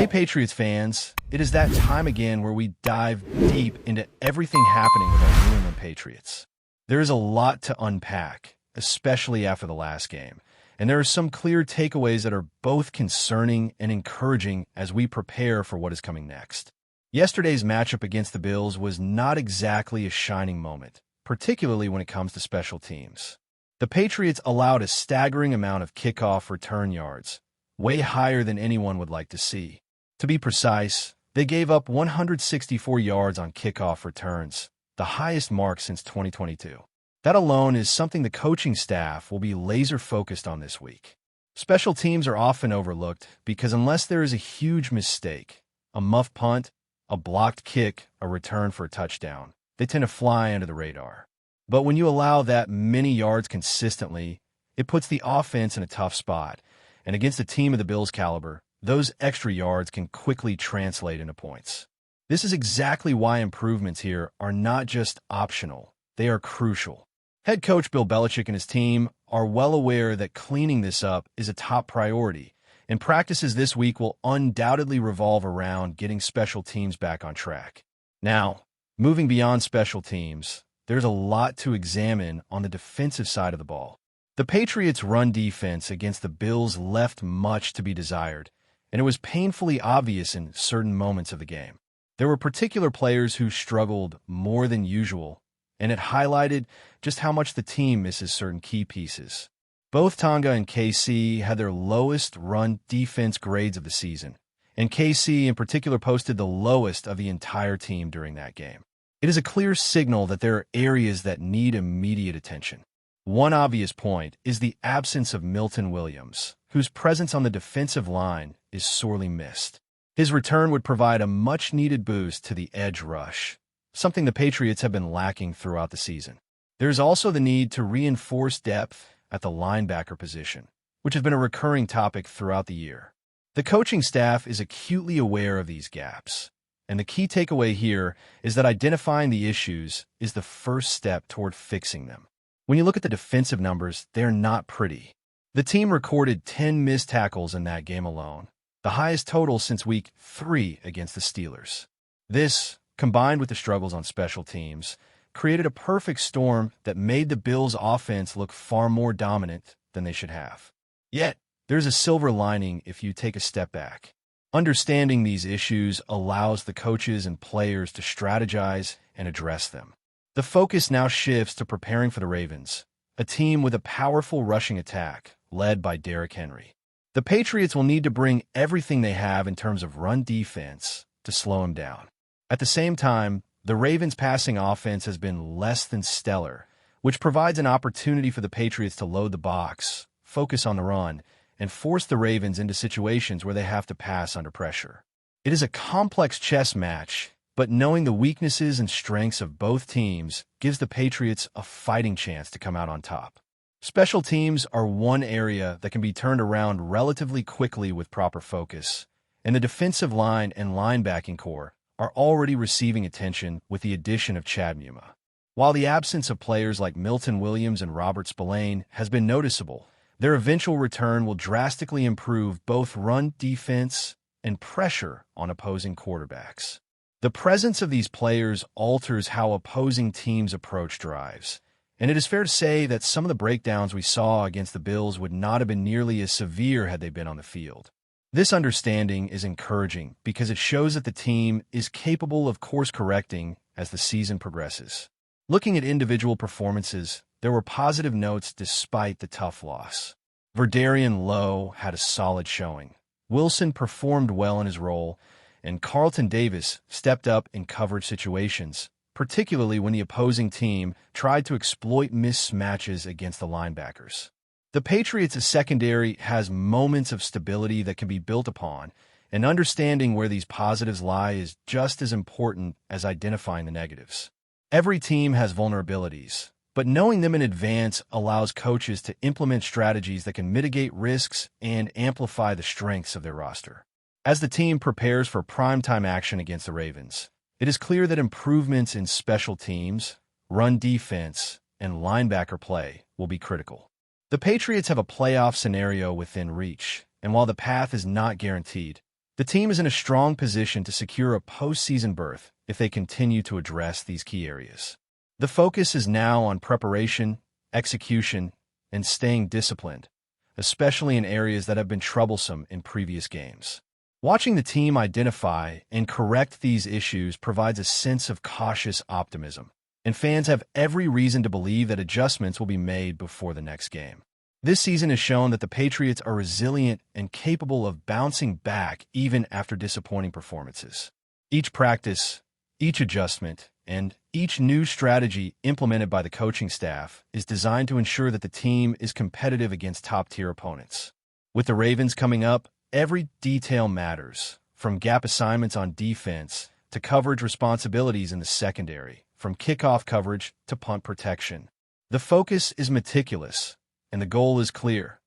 Hey Patriots fans, it is that time again where we dive deep into everything happening with our New England Patriots. There is a lot to unpack, especially after the last game, and there are some clear takeaways that are both concerning and encouraging as we prepare for what is coming next. Yesterday's matchup against the Bills was not exactly a shining moment, particularly when it comes to special teams. The Patriots allowed a staggering amount of kickoff return yards, way higher than anyone would like to see. To be precise, they gave up 164 yards on kickoff returns, the highest mark since 2022. That alone is something the coaching staff will be laser-focused on this week. Special teams are often overlooked because unless there is a huge mistake, a muff punt, a blocked kick, a return for a touchdown, they tend to fly under the radar. But when you allow that many yards consistently, it puts the offense in a tough spot. And against a team of the Bills' caliber, those extra yards can quickly translate into points. This is exactly why improvements here are not just optional, they are crucial. Head coach Bill Belichick and his team are well aware that cleaning this up is a top priority, and practices this week will undoubtedly revolve around getting special teams back on track. Now, moving beyond special teams, there's a lot to examine on the defensive side of the ball. The Patriots' run defense against the Bills left much to be desired, and it was painfully obvious in certain moments of the game. There were particular players who struggled more than usual, and it highlighted just how much the team misses certain key pieces. Both Tonga and KC had their lowest run defense grades of the season, and KC in particular posted the lowest of the entire team during that game. It is a clear signal that there are areas that need immediate attention. One obvious point is the absence of Milton Williams, whose presence on the defensive line is sorely missed. His return would provide a much-needed boost to the edge rush, something the Patriots have been lacking throughout the season. There's also the need to reinforce depth at the linebacker position, which has been a recurring topic throughout the year. The coaching staff is acutely aware of these gaps, and the key takeaway here is that identifying the issues is the first step toward fixing them. When you look at the defensive numbers, they're not pretty. The team recorded 10 missed tackles in that game alone, the highest total since Week 3 against the Steelers. This, combined with the struggles on special teams, created a perfect storm that made the Bills' offense look far more dominant than they should have. Yet, there's a silver lining if you take a step back. Understanding these issues allows the coaches and players to strategize and address them. The focus now shifts to preparing for the Ravens, a team with a powerful rushing attack led by Derrick Henry. The Patriots will need to bring everything they have in terms of run defense to slow him down. At the same time, the Ravens' passing offense has been less than stellar, which provides an opportunity for the Patriots to load the box, focus on the run, and force the Ravens into situations where they have to pass under pressure. It is a complex chess match, but knowing the weaknesses and strengths of both teams gives the Patriots a fighting chance to come out on top. Special teams are one area that can be turned around relatively quickly with proper focus, and the defensive line and linebacking core are already receiving attention with the addition of Chad Muma. While the absence of players like Milton Williams and Robert Spillane has been noticeable, their eventual return will drastically improve both run defense and pressure on opposing quarterbacks. The presence of these players alters how opposing teams approach drives, and it is fair to say that some of the breakdowns we saw against the Bills would not have been nearly as severe had they been on the field. This understanding is encouraging because it shows that the team is capable of course-correcting as the season progresses. Looking at individual performances, there were positive notes despite the tough loss. Verdarian Lowe had a solid showing. Wilson performed well in his role, and Carlton Davis stepped up in coverage situations, particularly when the opposing team tried to exploit mismatches against the linebackers. The Patriots' secondary has moments of stability that can be built upon, and understanding where these positives lie is just as important as identifying the negatives. Every team has vulnerabilities, but knowing them in advance allows coaches to implement strategies that can mitigate risks and amplify the strengths of their roster. As the team prepares for primetime action against the Ravens, it is clear that improvements in special teams, run defense, and linebacker play will be critical. The Patriots have a playoff scenario within reach, and while the path is not guaranteed, The team is in a strong position to secure a postseason berth if they continue to address these key areas. The focus is now on preparation, execution, and staying disciplined, especially in areas that have been troublesome in previous games. Watching the team identify and correct these issues provides a sense of cautious optimism, and fans have every reason to believe that adjustments will be made before the next game. This season has shown that the Patriots are resilient and capable of bouncing back even after disappointing performances. Each practice, each adjustment, and each new strategy implemented by the coaching staff is designed to ensure that the team is competitive against top-tier opponents. With the Ravens coming up, every detail matters, from gap assignments on defense to coverage responsibilities in the secondary, from kickoff coverage to punt protection. The focus is meticulous, and the goal is clear.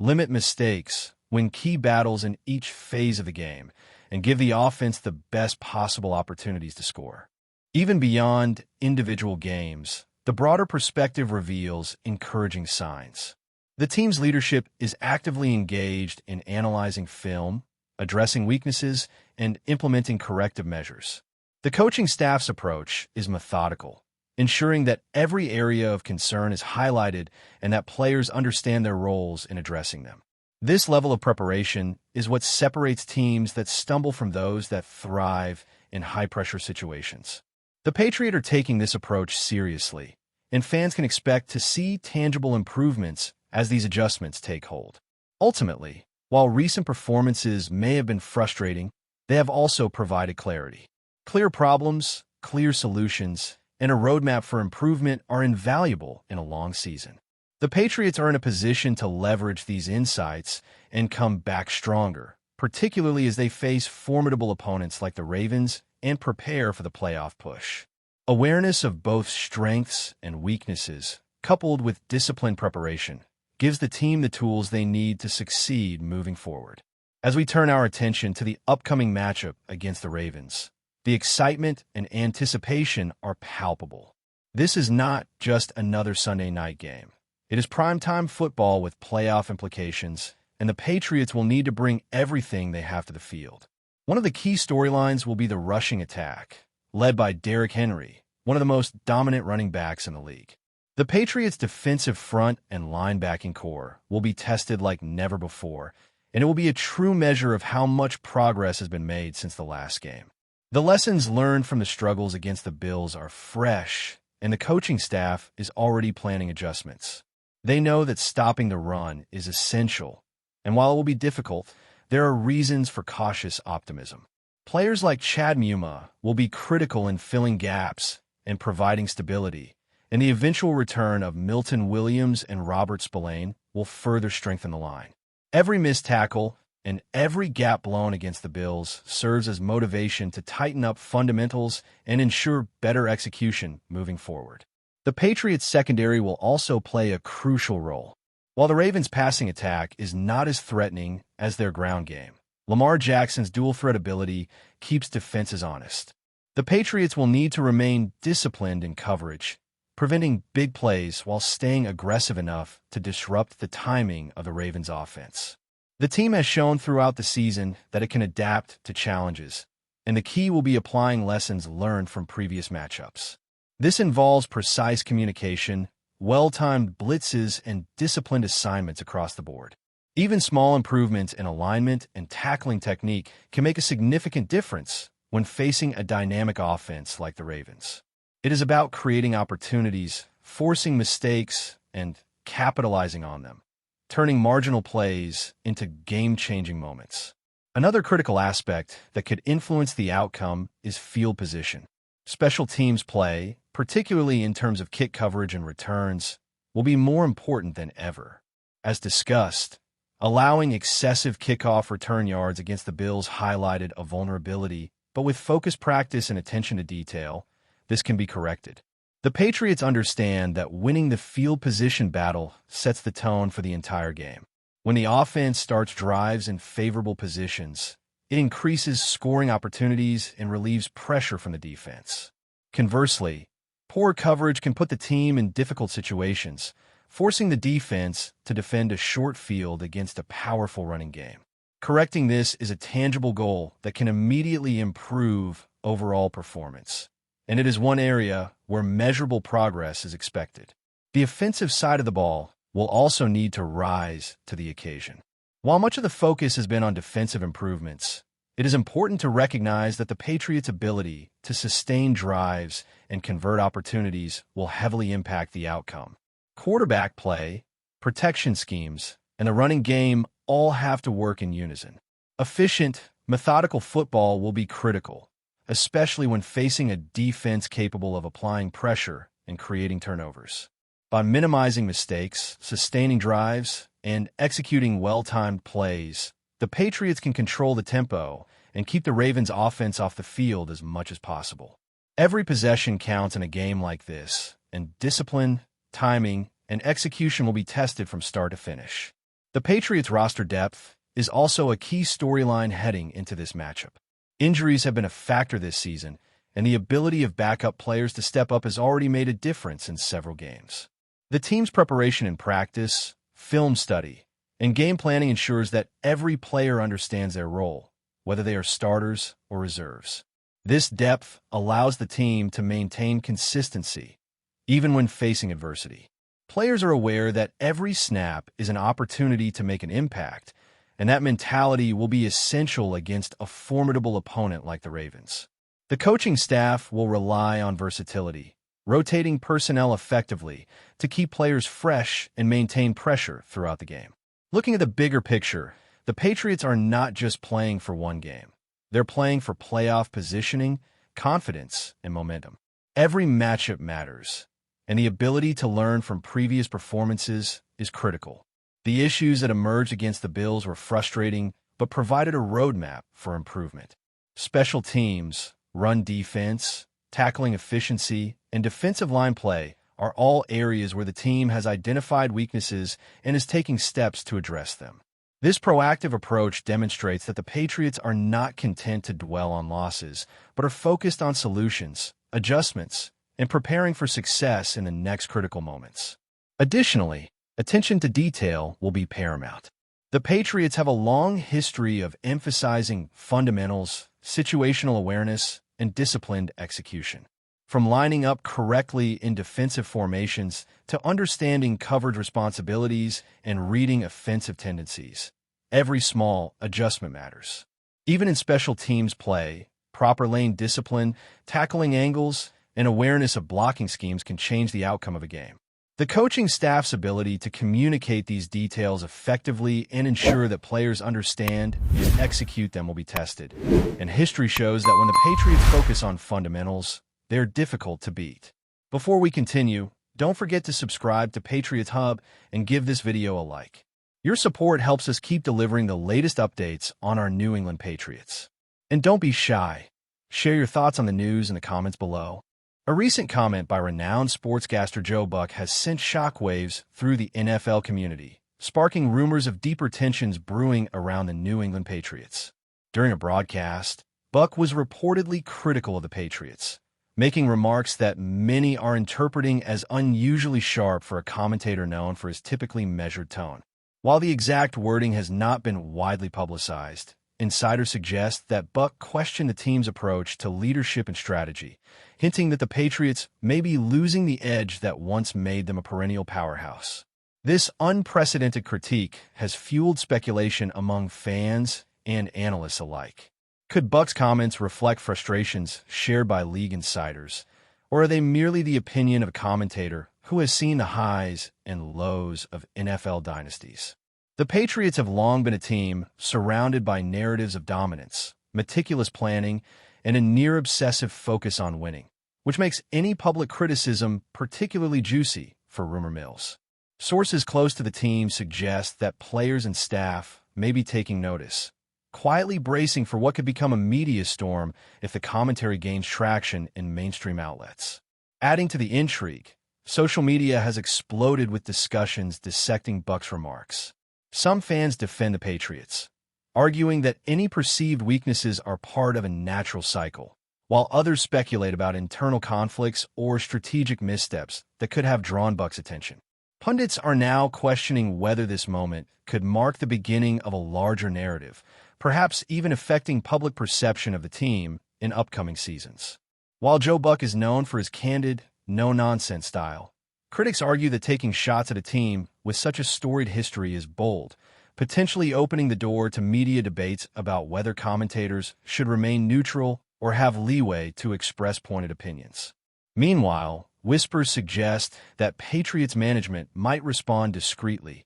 Limit mistakes, win key battles in each phase of the game, and give the offense the best possible opportunities to score. Even beyond individual games, the broader perspective reveals encouraging signs. The team's leadership is actively engaged in analyzing film, addressing weaknesses, and implementing corrective measures. The coaching staff's approach is methodical, ensuring that every area of concern is highlighted and that players understand their roles in addressing them. This level of preparation is what separates teams that stumble from those that thrive in high-pressure situations. The Patriots are taking this approach seriously, and fans can expect to see tangible improvements as these adjustments take hold. Ultimately, while recent performances may have been frustrating, they have also provided clarity. Clear problems, clear solutions, and a roadmap for improvement are invaluable in a long season. The Patriots are in a position to leverage these insights and come back stronger, particularly as they face formidable opponents like the Ravens and prepare for the playoff push. Awareness of both strengths and weaknesses, coupled with disciplined preparation, gives the team the tools they need to succeed moving forward. As we turn our attention to the upcoming matchup against the Ravens, the excitement and anticipation are palpable. This is not just another Sunday night game. It is primetime football with playoff implications, and the Patriots will need to bring everything they have to the field. One of the key storylines will be the rushing attack, led by Derrick Henry, one of the most dominant running backs in the league. The Patriots' defensive front and linebacking core will be tested like never before, and it will be a true measure of how much progress has been made since the last game. The lessons learned from the struggles against the Bills are fresh, and the coaching staff is already planning adjustments. They know that stopping the run is essential, and while it will be difficult, there are reasons for cautious optimism. Players like Chad Muma will be critical in filling gaps and providing stability, and the eventual return of Milton Williams and Robert Spillane will further strengthen the line. Every missed tackle and every gap blown against the Bills serves as motivation to tighten up fundamentals and ensure better execution moving forward. The Patriots' secondary will also play a crucial role. While the Ravens' passing attack is not as threatening as their ground game, Lamar Jackson's dual-threat ability keeps defenses honest. The Patriots will need to remain disciplined in coverage, preventing big plays while staying aggressive enough to disrupt the timing of the Ravens' offense. The team has shown throughout the season that it can adapt to challenges, and the key will be applying lessons learned from previous matchups. This involves precise communication, well-timed blitzes, and disciplined assignments across the board. Even small improvements in alignment and tackling technique can make a significant difference when facing a dynamic offense like the Ravens. It is about creating opportunities, forcing mistakes, and capitalizing on them, turning marginal plays into game-changing moments. Another critical aspect that could influence the outcome is field position. Special teams play, particularly in terms of kick coverage and returns, will be more important than ever. As discussed, allowing excessive kickoff return yards against the Bills highlighted a vulnerability, but with focused practice and attention to detail, this can be corrected. The Patriots understand that winning the field position battle sets the tone for the entire game. When the offense starts drives in favorable positions, it increases scoring opportunities and relieves pressure from the defense. Conversely, poor coverage can put the team in difficult situations, forcing the defense to defend a short field against a powerful running game. Correcting this is a tangible goal that can immediately improve overall performance, and it is one area where measurable progress is expected. The offensive side of the ball will also need to rise to the occasion. While much of the focus has been on defensive improvements, it is important to recognize that the Patriots' ability to sustain drives and convert opportunities will heavily impact the outcome. Quarterback play, protection schemes, and the running game all have to work in unison. Efficient, methodical football will be critical, especially when facing a defense capable of applying pressure and creating turnovers. By minimizing mistakes, sustaining drives, and executing well-timed plays, the Patriots can control the tempo and keep the Ravens' offense off the field as much as possible. Every possession counts in a game like this, and discipline, timing, and execution will be tested from start to finish. The Patriots' roster depth is also a key storyline heading into this matchup. Injuries have been a factor this season, and the ability of backup players to step up has already made a difference in several games. The team's preparation in practice, film study, and game planning ensures that every player understands their role, whether they are starters or reserves. This depth allows the team to maintain consistency, even when facing adversity. Players are aware that every snap is an opportunity to make an impact, and that mentality will be essential against a formidable opponent like the Ravens. The coaching staff will rely on versatility, rotating personnel effectively to keep players fresh and maintain pressure throughout the game. Looking at the bigger picture, the Patriots are not just playing for one game. They're playing for playoff positioning, confidence, and momentum. Every matchup matters, and the ability to learn from previous performances is critical. The issues that emerged against the Bills were frustrating, but provided a roadmap for improvement. Special teams, run defense, tackling efficiency, and defensive line play are all areas where the team has identified weaknesses and is taking steps to address them. This proactive approach demonstrates that the Patriots are not content to dwell on losses, but are focused on solutions, adjustments, and preparing for success in the next critical moments. Additionally, attention to detail will be paramount. The Patriots have a long history of emphasizing fundamentals, situational awareness, and disciplined execution. From lining up correctly in defensive formations to understanding coverage responsibilities and reading offensive tendencies, every small adjustment matters. Even in special teams play, proper lane discipline, tackling angles, and awareness of blocking schemes can change the outcome of a game. The coaching staff's ability to communicate these details effectively and ensure that players understand and execute them will be tested. And history shows that when the Patriots focus on fundamentals, they're difficult to beat. Before we continue, don't forget to subscribe to Patriots Hub and give this video a like. Your support helps us keep delivering the latest updates on our New England Patriots. And don't be shy. Share your thoughts on the news in the comments below. A recent comment by renowned sportscaster Joe Buck has sent shockwaves through the NFL community, sparking rumors of deeper tensions brewing around the New England Patriots. During a broadcast, Buck was reportedly critical of the Patriots, making remarks that many are interpreting as unusually sharp for a commentator known for his typically measured tone. While the exact wording has not been widely publicized, insiders suggest that Buck questioned the team's approach to leadership and strategy, hinting that the Patriots may be losing the edge that once made them a perennial powerhouse. This unprecedented critique has fueled speculation among fans and analysts alike. Could Buck's comments reflect frustrations shared by league insiders, or are they merely the opinion of a commentator who has seen the highs and lows of NFL dynasties? The Patriots have long been a team surrounded by narratives of dominance, meticulous planning, and a near-obsessive focus on winning, which makes any public criticism particularly juicy for rumor mills. Sources close to the team suggest that players and staff may be taking notice, quietly bracing for what could become a media storm if the commentary gains traction in mainstream outlets. Adding to the intrigue, social media has exploded with discussions dissecting Buck's remarks. Some fans defend the Patriots, arguing that any perceived weaknesses are part of a natural cycle, while others speculate about internal conflicts or strategic missteps that could have drawn Buck's attention. Pundits are now questioning whether this moment could mark the beginning of a larger narrative, perhaps even affecting public perception of the team in upcoming seasons. While Joe Buck is known for his candid, no-nonsense style, critics argue that taking shots at a team with such a storied history is bold, potentially opening the door to media debates about whether commentators should remain neutral or have leeway to express pointed opinions. Meanwhile, whispers suggest that Patriots management might respond discreetly,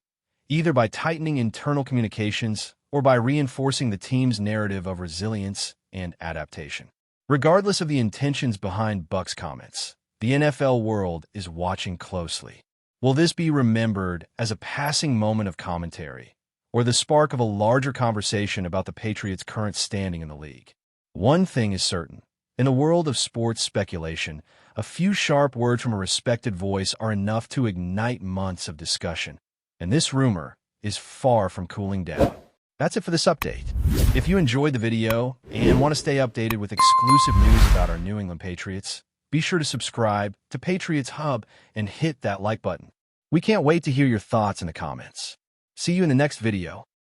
either by tightening internal communications or by reinforcing the team's narrative of resilience and adaptation. Regardless of the intentions behind Buck's comments, the NFL world is watching closely. Will this be remembered as a passing moment of commentary, or the spark of a larger conversation about the Patriots' current standing in the league? One thing is certain. In a world of sports speculation, a few sharp words from a respected voice are enough to ignite months of discussion, and this rumor is far from cooling down. That's it for this update. If you enjoyed the video and want to stay updated with exclusive news about our New England Patriots, be sure to subscribe to Patriots Hub and hit that like button. We can't wait to hear your thoughts in the comments. See you in the next video.